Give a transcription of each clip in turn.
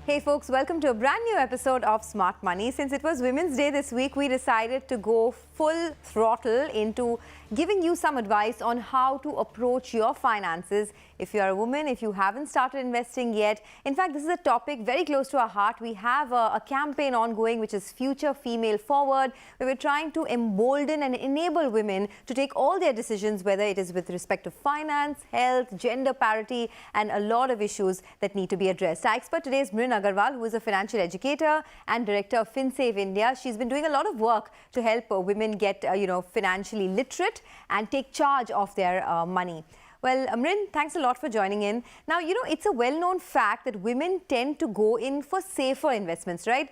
Hey folks, welcome to a brand new episode of Smart Money. Since it was Women's Day this week, we decided to go full throttle into giving you some advice on how to approach your finances. If you are a woman, if you haven't started investing yet. In fact, this is a topic very close to our heart. We have a campaign ongoing which is Future Female Forward, where we're trying to embolden and enable women to take all their decisions, whether it is with respect to finance, health, gender parity, and a lot of issues that need to be addressed. Our expert today is Mrin Agarwal, who is a financial educator and director of Finsafe India. She's been doing a lot of work to help women get, financially literate and take charge of their money. Well, Mrin, thanks a lot for joining in. Now, it's a well-known fact that women tend to go in for safer investments, right?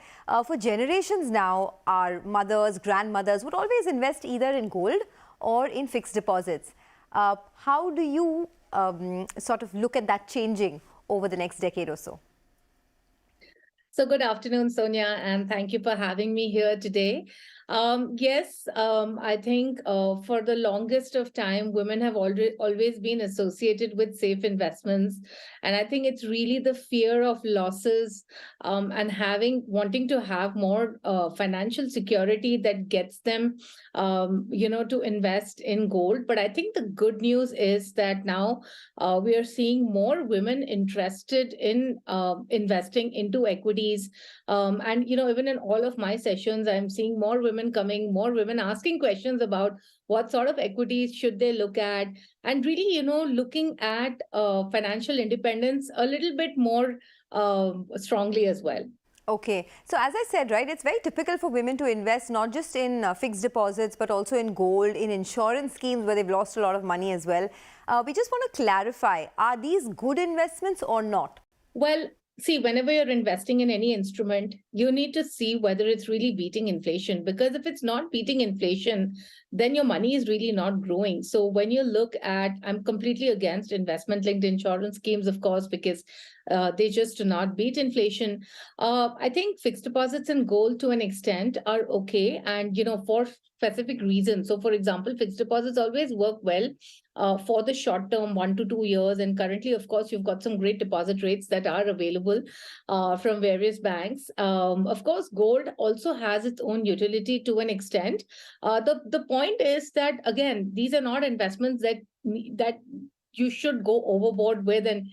For generations now, our mothers, grandmothers would always invest either in gold or in fixed deposits. How do you sort of look at that changing over the next decade or so? So good afternoon, Sonia, and thank you for having me here today. I think for the longest of time, women have always been associated with safe investments. And I think it's really the fear of losses and wanting to have more financial security that gets them, to invest in gold. But I think the good news is that now we are seeing more women interested in investing into equities. Even in all of my sessions, I'm seeing more women coming, more women asking questions about what sort of equities should they look at, and really, looking at financial independence a little bit more strongly as well. Okay. So as I said, right, it's very typical for women to invest not just in fixed deposits, but also in gold, in insurance schemes where they've lost a lot of money as well. We just want to clarify, are these good investments or not? Well, see, whenever you're investing in any instrument, you need to see whether it's really beating inflation, because if it's not beating inflation, then your money is really not growing. So when you look at, I'm completely against investment-linked insurance schemes, of course, because they just do not beat inflation. I think fixed deposits and gold to an extent are okay, and for specific reasons. So, for example, fixed deposits always work well for the short term, 1 to 2 years. And currently, of course, you've got some great deposit rates that are available from various banks. Of course, gold also has its own utility to an extent. The point is that, again, these are not investments that you should go overboard with and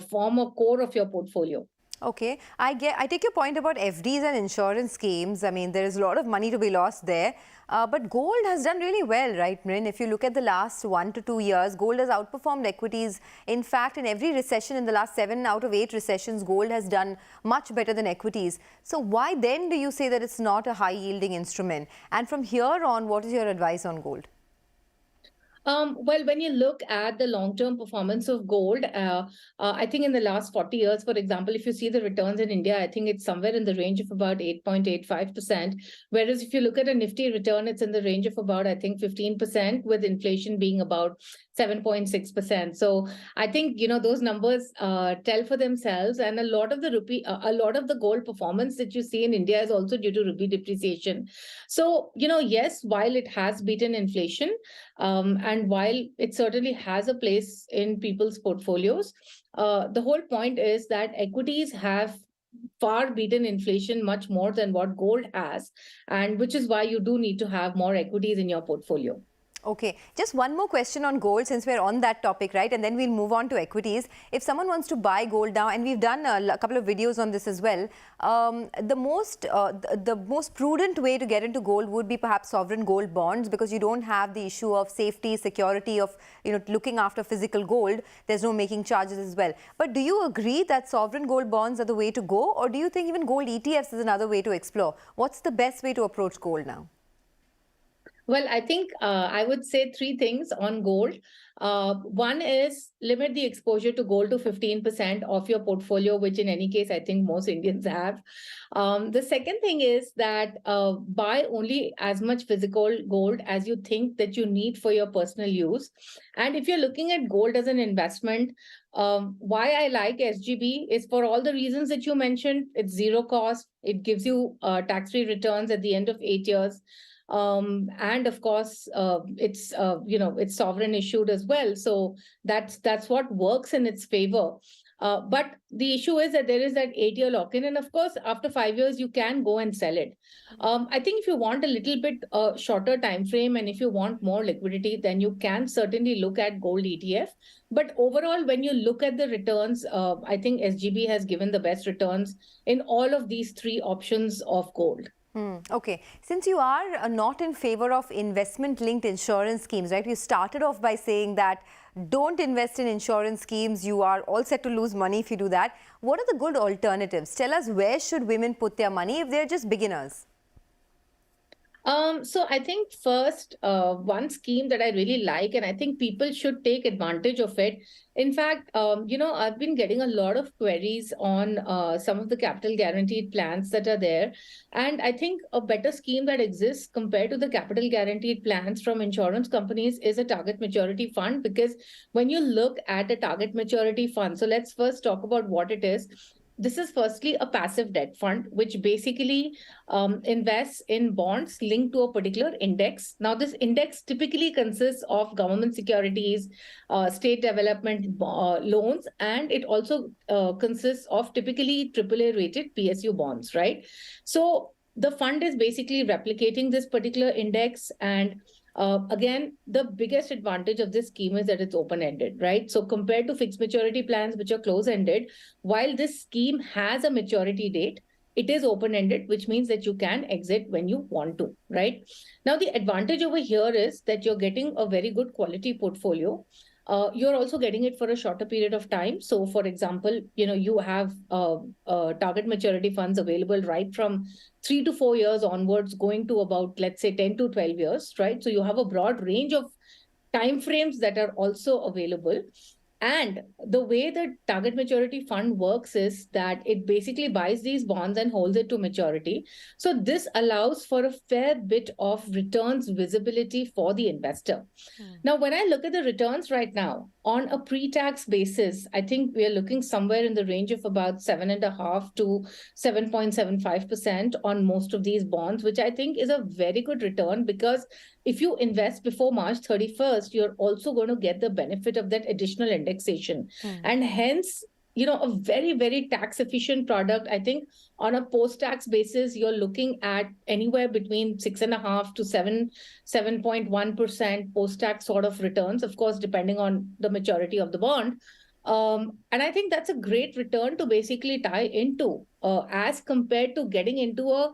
form a core of your portfolio. Okay, I take your point about FDs and insurance schemes. I mean, there is a lot of money to be lost there. But gold has done really well, right, Mrin? If you look at the last 1 to 2 years, gold has outperformed equities. In fact, in every recession in the last 7 out of 8 recessions, gold has done much better than equities. So why then do you say that it's not a high-yielding instrument? And from here on, what is your advice on gold? Well, when you look at the long-term performance of gold, I think in the last 40 years, for example, if you see the returns in India, I think it's somewhere in the range of about 8.85%. Whereas if you look at a Nifty return, it's in the range of about, I think, 15%, with inflation being about 7.6%. So I think, those numbers tell for themselves. And a lot of the gold performance that you see in India is also due to rupee depreciation. So, yes, while it has beaten inflation, and while it certainly has a place in people's portfolios, the whole point is that equities have far beaten inflation much more than what gold has, and which is why you do need to have more equities in your portfolio. Okay, just one more question on gold since we're on that topic, right? And then we'll move on to equities. If someone wants to buy gold now, and we've done a couple of videos on this as well, the most prudent way to get into gold would be perhaps sovereign gold bonds, because you don't have the issue of safety, security of looking after physical gold. There's no making charges as well. But do you agree that sovereign gold bonds are the way to go, or do you think even gold ETFs is another way to explore? What's the best way to approach gold now? Well, I think I would say 3 things on gold. One is limit the exposure to gold to 15% of your portfolio, which in any case, I think most Indians have. The second thing is that buy only as much physical gold as you think that you need for your personal use. And if you're looking at gold as an investment, why I like SGB is for all the reasons that you mentioned. It's zero cost. It gives you tax-free returns at the end of 8 years. And of course, it's sovereign issued as well. So that's what works in its favor. But the issue is that there is that 8-year lock-in, and of course, after 5 years, you can go and sell it. I think if you want a little bit shorter time frame, and if you want more liquidity, then you can certainly look at gold ETF. But overall, when you look at the returns, I think SGB has given the best returns in all of these three options of gold. Okay. Since you are not in favor of investment-linked insurance schemes, right? You started off by saying that don't invest in insurance schemes. You are all set to lose money if you do that. What are the good alternatives? Tell us, where should women put their money if they're just beginners? So I think first, one scheme that I really like, and I think people should take advantage of it. In fact, I've been getting a lot of queries on some of the capital guaranteed plans that are there. And I think a better scheme that exists compared to the capital guaranteed plans from insurance companies is a target maturity fund. Because when you look at a target maturity fund, so let's first talk about what it is. This is firstly a passive debt fund, which basically invests in bonds linked to a particular index. Now, this index typically consists of government securities, state development loans, and it also consists of typically AAA rated PSU bonds, right? So the fund is basically replicating this particular index. And again, the biggest advantage of this scheme is that it's open-ended, right? So compared to fixed maturity plans, which are close-ended, while this scheme has a maturity date, it is open-ended, which means that you can exit when you want to, right? Now, the advantage over here is that you're getting a very good quality portfolio. You're also getting it for a shorter period of time. So, for example, you have target maturity funds available right from 3 to 4 years onwards, going to about, let's say, 10 to 12 years, right? So you have a broad range of timeframes that are also available. And the way the target maturity fund works is that it basically buys these bonds and holds it to maturity. So this allows for a fair bit of returns visibility for the investor. Now, when I look at the returns right now on a pre-tax basis, I think we are looking somewhere in the range of about 7.5 to 7.75% on most of these bonds, which I think is a very good return, because if you invest before March 31st, you're also going to get the benefit of that additional indexation. And hence, a very, very tax efficient product. I think on a post-tax basis, you're looking at anywhere between 6.5 to 7.1% post-tax sort of returns, of course, depending on the maturity of the bond. And I think that's a great return to basically tie into, as compared to getting into a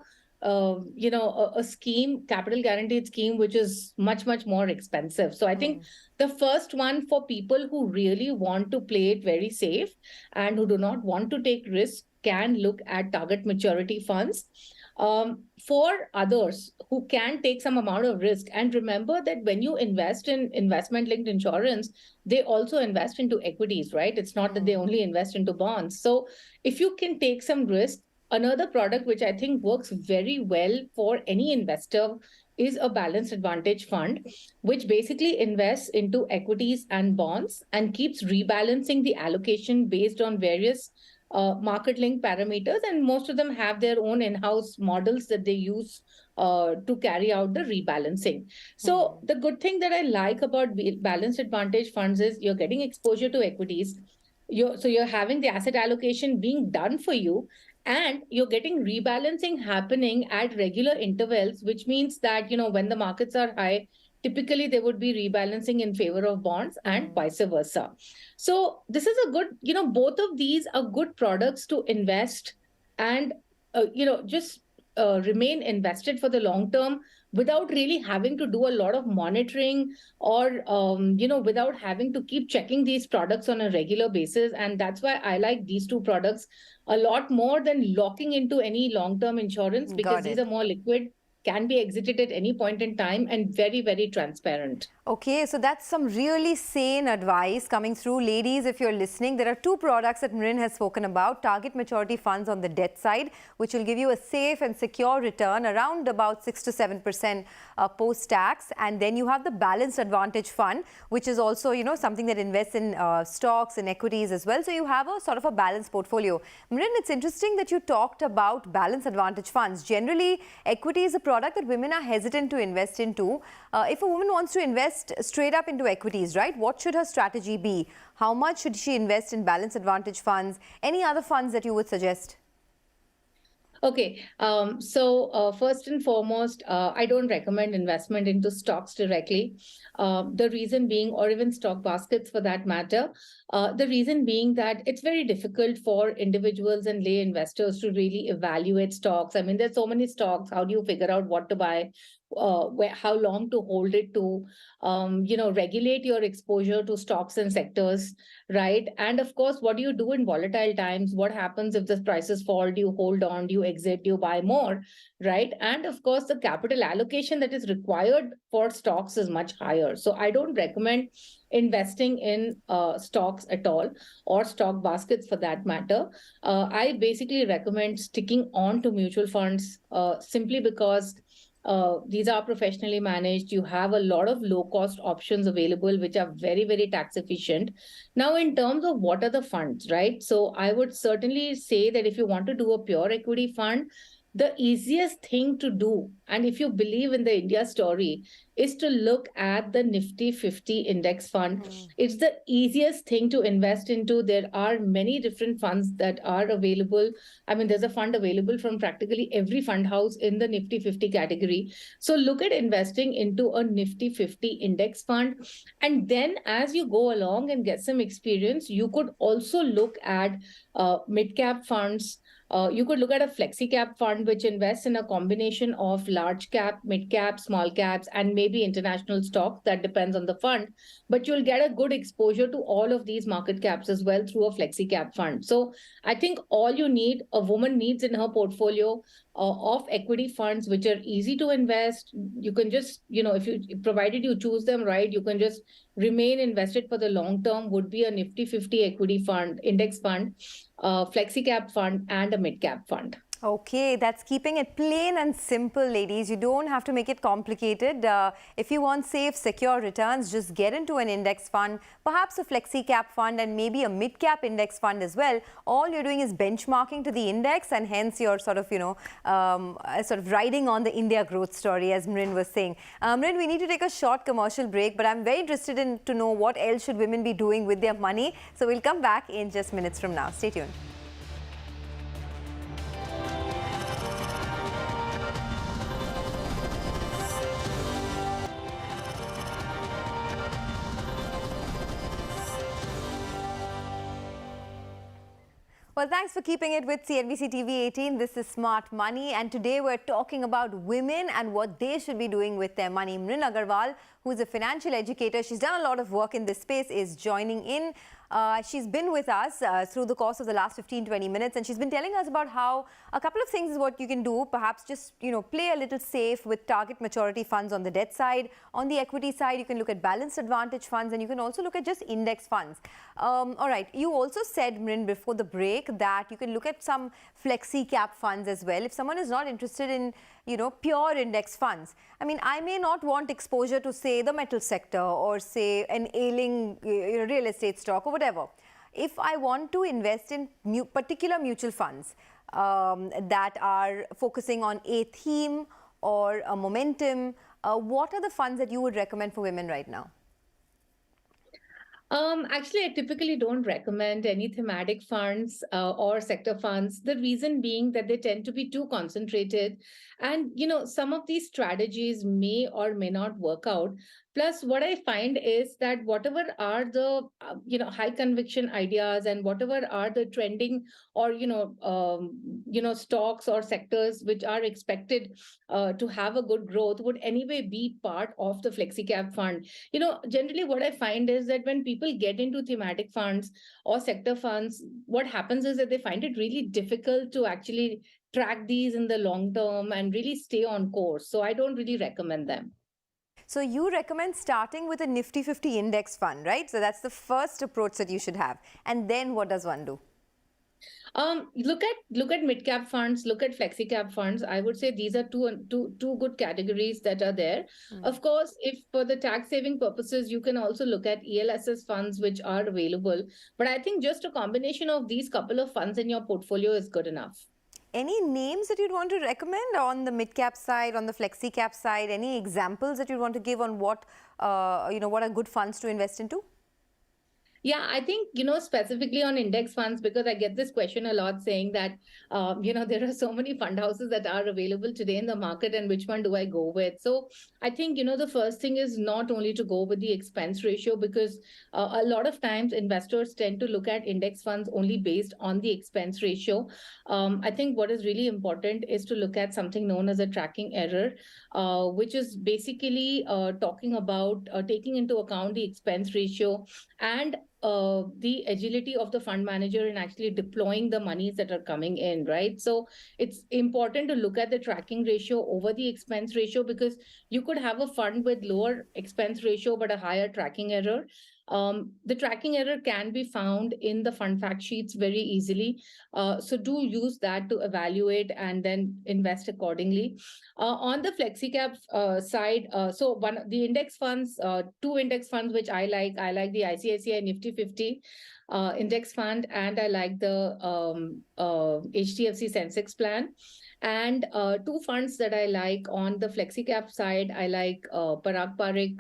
scheme, capital guaranteed scheme, which is much, much more expensive. So I think the first one for people who really want to play it very safe and who do not want to take risks can look at target maturity funds. For others who can take some amount of risk, and remember that when you invest in investment linked insurance, they also invest into equities, right? It's not that they only invest into bonds. So if you can take some risk, another product which I think works very well for any investor is a balanced advantage fund, which basically invests into equities and bonds and keeps rebalancing the allocation based on various market-linked parameters. And most of them have their own in-house models that they use to carry out the rebalancing. So the good thing that I like about balanced advantage funds is you're getting exposure to equities. You're having the asset allocation being done for you, and you're getting rebalancing happening at regular intervals, which means that, when the markets are high, typically they would be rebalancing in favor of bonds and vice versa. So this is a good, both of these are good products to invest and, just remain invested for the long term without really having to do a lot of monitoring or, without having to keep checking these products on a regular basis. And that's why I like these two products a lot more than locking into any long-term insurance, because these are more liquid, can be exited at any point in time, and very, very transparent. Okay, so that's some really sane advice coming through. Ladies, if you're listening, there are two products that Mrin has spoken about. Target maturity funds on the debt side, which will give you a safe and secure return around about 6 to 7% post-tax. And then you have the balanced advantage fund, which is also, something that invests in stocks and equities as well. So you have a sort of a balanced portfolio. Mrin, it's interesting that you talked about balanced advantage funds. Generally, equity is a product product that women are hesitant to invest into. If a woman wants to invest straight up into equities, right, what should her strategy be? How much should she invest in balance advantage funds? Any other funds that you would suggest? Okay, so first and foremost, I don't recommend investment into stocks directly. The reason being, or even stock baskets for that matter, the reason being that it's very difficult for individuals and lay investors to really evaluate stocks. I mean, there's so many stocks. How do you figure out what to buy? How long to hold it to? Regulate your exposure to stocks and sectors, right? And of course, what do you do in volatile times? What happens if the prices fall? Do you hold on? Do you exit? Do you buy more? Right? And of course, the capital allocation that is required for stocks is much higher. So I don't recommend investing in stocks at all, or stock baskets for that matter. I basically recommend sticking on to mutual funds simply because these are professionally managed. You have a lot of low cost options available, which are very, very tax efficient. Now, in terms of what are the funds, right? So I would certainly say that if you want to do a pure equity fund, the easiest thing to do, and if you believe in the India story, is to look at the Nifty 50 index fund. It's the easiest thing to invest into. There are many different funds that are available. I mean, there's a fund available from practically every fund house in the Nifty 50 category. So look at investing into a Nifty 50 index fund. And then as you go along and get some experience, you could also look at mid-cap funds. You could look at a flexi cap fund, which invests in a combination of large cap, mid cap, small caps, and maybe international stocks. That depends on the fund. But you'll get a good exposure to all of these market caps as well through a flexi cap fund. So I think all a woman needs in her portfolio of equity funds, which are easy to invest. You can just, provided you choose them right, you can just remain invested for the long term, would be a Nifty 50 equity fund, index fund, flexi cap fund, and a mid cap fund. Okay, that's keeping it plain and simple, ladies. You don't have to make it complicated. If you want safe, secure returns, just get into an index fund, perhaps a flexi cap fund, and maybe a mid cap index fund as well. All you're doing is benchmarking to the index, and hence you're sort of riding on the India growth story, as Mrin was saying. Mrin, we need to take a short commercial break, but I'm very interested to know what else should women be doing with their money. So we'll come back in just minutes from now. Stay tuned. Well, thanks for keeping it with CNBC TV18. This is Smart Money, and today we're talking about women and what they should be doing with their money. Mrin Agarwal, who is a financial educator, she's done a lot of work in this space, is joining in. She's been with us through the course of the last 15-20 minutes, and she's been telling us about how a couple of things is what you can do. Perhaps just, play a little safe with target maturity funds on the debt side. On the equity side, you can look at balanced advantage funds, and you can also look at just index funds. All right. You also said, Mrin, before the break that you can look at some flexi cap funds as well. If someone is not interested in, pure index funds. I mean, I may not want exposure to, say, the metal sector or, say, an ailing real estate stock or whatever. If I want to invest in particular mutual funds that are focusing on a theme or a momentum, what are the funds that you would recommend for women right now? Actually, I typically don't recommend any thematic funds or sector funds. The reason being that they tend to be too concentrated. And, some of these strategies may or may not work out. Plus, what I find is that whatever are the, high conviction ideas and whatever are the trending or, stocks or sectors which are expected to have a good growth would anyway be part of the flexi cap fund. Generally what I find is that when people get into thematic funds or sector funds, what happens is that they find it really difficult to actually track these in the long term and really stay on course. So I don't really recommend them. So you recommend starting with a Nifty 50 index fund, right? So that's the first approach that you should have. And then what does one do? Look at mid cap funds, look at flexi cap funds. I would say these are two good categories that are there. Of course, if for the tax saving purposes, you can also look at ELSS funds which are available. But I think just a combination of these couple of funds in your portfolio is good enough. Any names that you'd want to recommend on the mid-cap side, on the flexi-cap side? Any examples that you'd want to give on what, what are good funds to invest into? Yeah, I think, specifically on index funds, because I get this question a lot saying that, there are so many fund houses that are available today in the market and which one do I go with? So I think, the first thing is not only to go with the expense ratio, because a lot of times investors tend to look at index funds only based on the expense ratio. I think what is really important is to look at something known as a tracking error, which is basically talking about taking into account the expense ratio and the agility of the fund manager in actually deploying the monies that are coming in, right? So it's important to look at the tracking ratio over the expense ratio, because you could have a fund with lower expense ratio but a higher tracking error. The tracking error can be found in the fund fact sheets very easily. So do use that to evaluate and then invest accordingly. On the FlexiCap side, the index funds, two index funds which I like the ICICI Nifty 50 index fund, and I like the HDFC Sensex plan. And two funds that I like on the FlexiCap side, I like Parag Parikh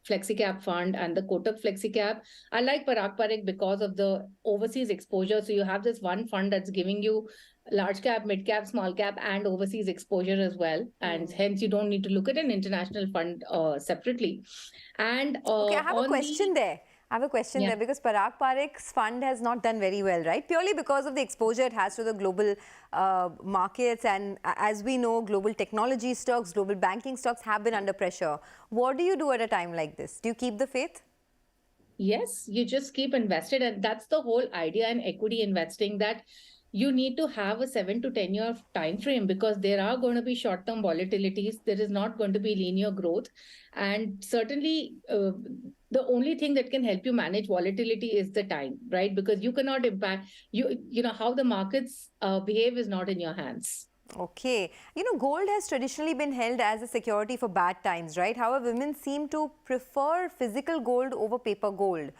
FlexiCap fund and the Kotak FlexiCap. I like Parag Parikh because of the overseas exposure. So you have this one fund that's giving you large cap, mid cap, small cap, and overseas exposure as well. And hence you don't need to look at an international fund separately. And okay, I have a question there. I have a question there, because Parag Parikh's fund has not done very well, right? Purely because of the exposure it has to the global markets. And as we know, global technology stocks, global banking stocks have been under pressure. What do you do at a time like this? Do you keep the faith? Yes, you just keep invested. And that's the whole idea in equity investing, that you need to have a 7 to 10 year time frame, because there are going to be short term volatilities. There is not going to be linear growth. And certainly, the only thing that can help you manage volatility is the time, right? Because you cannot impact, how the markets behave is not in your hands. Okay. Gold has traditionally been held as a security for bad times, right? However, women seem to prefer physical gold over paper gold.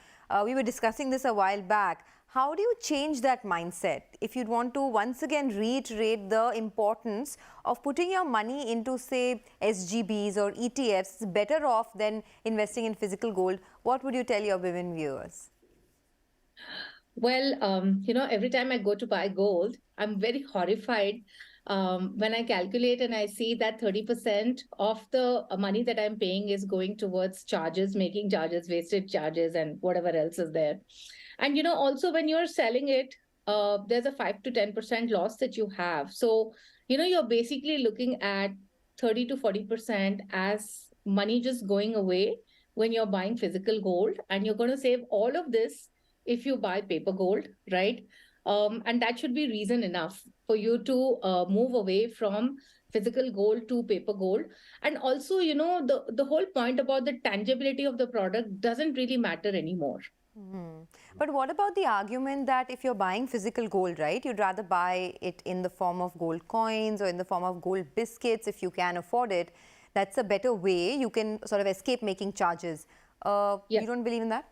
We were discussing this a while back. How do you change that mindset? If you'd want to once again reiterate the importance of putting your money into, say, SGBs or ETFs, it's better off than investing in physical gold, what would you tell your women viewers? Well, every time I go to buy gold, I'm very horrified when I calculate and I see that 30% of the money that I'm paying is going towards charges, making charges, wastage charges, and whatever else is there. And, also when you're selling it, there's a 5 to 10% loss that you have. So, you're basically looking at 30 to 40% as money just going away when you're buying physical gold. And you're going to save all of this if you buy paper gold, right? And that should be reason enough for you to move away from physical gold to paper gold. And also, the whole point about the tangibility of the product doesn't really matter anymore. But what about the argument that if you're buying physical gold, right, you'd rather buy it in the form of gold coins or in the form of gold biscuits if you can afford it? That's a better way. You can sort of escape making charges. You don't believe in that?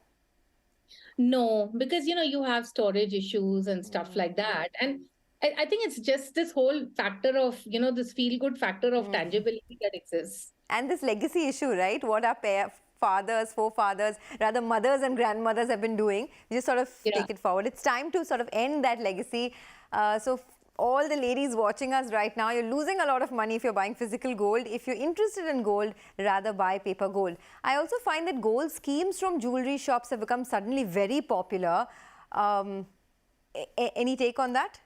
No, because, you have storage issues and stuff like that. And I think it's just this whole factor of, this feel-good factor of tangibility that exists. And this legacy issue, right? What our fathers, forefathers, rather mothers and grandmothers have been doing. We just sort of take it forward. It's time to sort of end that legacy. So all the ladies watching us right now, you're losing a lot of money if you're buying physical gold. If you're interested in gold, rather buy paper gold. I also find that gold schemes from jewelry shops have become suddenly very popular. Any take on that?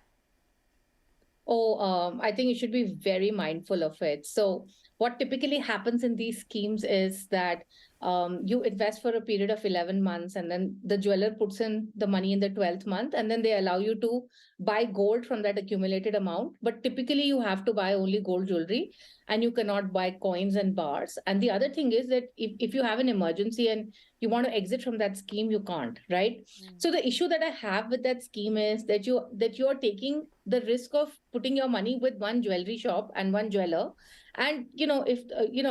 I think you should be very mindful of it. So what typically happens in these schemes is that you invest for a period of 11 months, and then the jeweler puts in the money in the 12th month, and then they allow you to buy gold from that accumulated amount. But typically you have to buy only gold jewelry, and you cannot buy coins and bars. And the other thing is that if you have an emergency and you want to exit from that scheme, you can't, right? So the issue that I have with that scheme is that you are taking the risk of putting your money with one jewelry shop and one jeweler. And, if,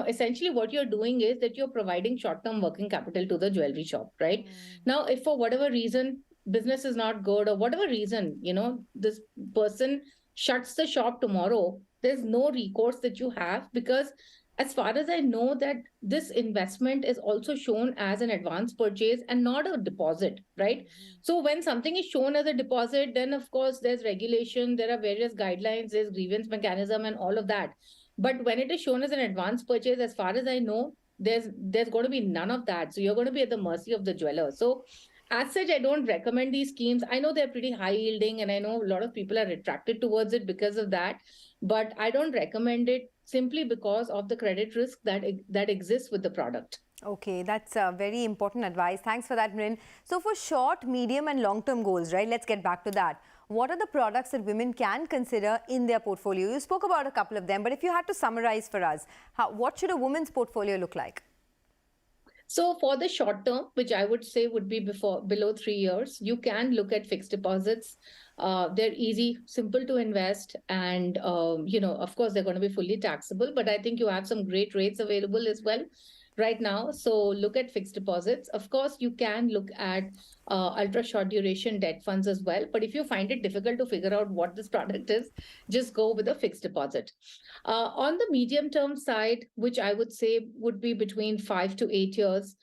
essentially what you're doing is that you're providing short-term working capital to the jewelry shop, right? Now, if for whatever reason, business is not good or whatever reason, this person shuts the shop tomorrow, there's no recourse that you have, because as far as I know, that this investment is also shown as an advance purchase and not a deposit, right? So when something is shown as a deposit, then of course there's regulation, there are various guidelines, there's grievance mechanism and all of that. But when it is shown as an advance purchase, as far as I know, there's going to be none of that. So you're going to be at the mercy of the jeweler. So as such, I don't recommend these schemes. I know they're pretty high yielding, and I know a lot of people are attracted towards it because of that. But I don't recommend it simply because of the credit risk that exists with the product. Okay, that's very important advice. Thanks for that, Mrin. So for short, medium and long-term goals, right, let's get back to that. What are the products that women can consider in their portfolio? You spoke about a couple of them, but if you had to summarize for us, what should a woman's portfolio look like? So for the short term, which I would say would be below 3 years, you can look at fixed deposits. They're easy, simple to invest, and of course, they're going to be fully taxable. But I think you have some great rates available as well right now. So look at fixed deposits. Of course, you can look at ultra short duration debt funds as well. But if you find it difficult to figure out what this product is, just go with a fixed deposit. On the medium term side, which I would say would be between 5 to 8 years,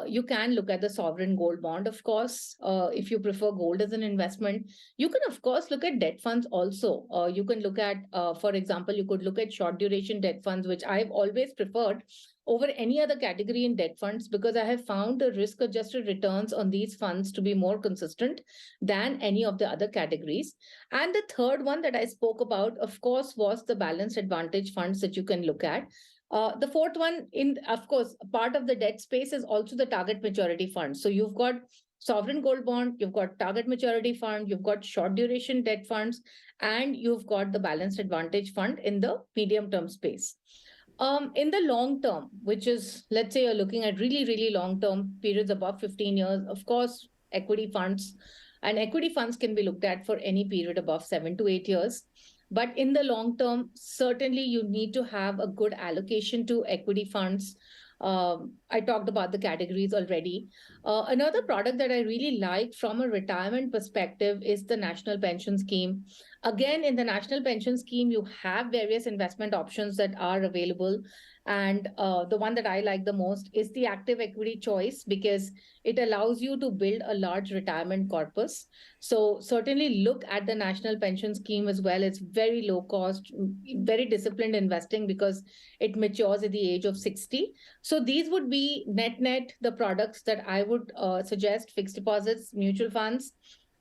you can look at the sovereign gold bond, of course. If you prefer gold as an investment, you can, of course, look at debt funds also. You can look at, for example, you could look at short duration debt funds, which I've always preferred over any other category in debt funds, because I have found the risk adjusted returns on these funds to be more consistent than any of the other categories. And the third one that I spoke about, of course, was the balanced advantage funds that you can look at. The fourth one, of course, part of the debt space is also the target maturity fund. So you've got sovereign gold bond, you've got target maturity fund, you've got short duration debt funds, and you've got the balanced advantage fund in the medium term space. In the long term, which is, let's say you're looking at really, really long term periods above 15 years, of course, equity funds can be looked at for any period above 7 to 8 years. But in the long term, certainly you need to have a good allocation to equity funds. I talked about the categories already. Another product that I really like from a retirement perspective is the National Pension Scheme. Again, in the National Pension Scheme, you have various investment options that are available. And the one that I like the most is the active equity choice, because it allows you to build a large retirement corpus. So certainly look at the National Pension Scheme as well. It's very low cost, very disciplined investing, because it matures at the age of 60. So these would be net the products that I would suggest: fixed deposits, mutual funds,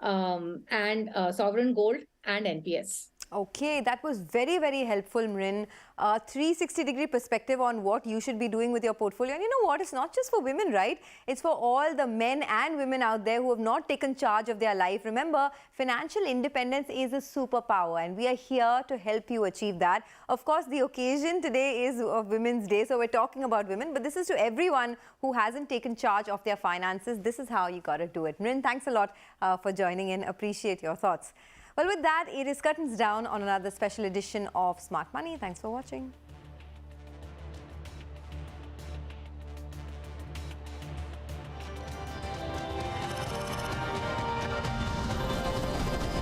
and sovereign gold and NPS. Okay, that was very, very helpful, Mrin. 360-degree perspective on what you should be doing with your portfolio. And you know what? It's not just for women, right? It's for all the men and women out there who have not taken charge of their life. Remember, financial independence is a superpower, and we are here to help you achieve that. Of course, the occasion today is of Women's Day, so we're talking about women. But this is to everyone who hasn't taken charge of their finances. This is how you got to do it. Mrin, thanks a lot for joining in. Appreciate your thoughts. Well, with that, it is curtains down on another special edition of Smart Money. Thanks for watching.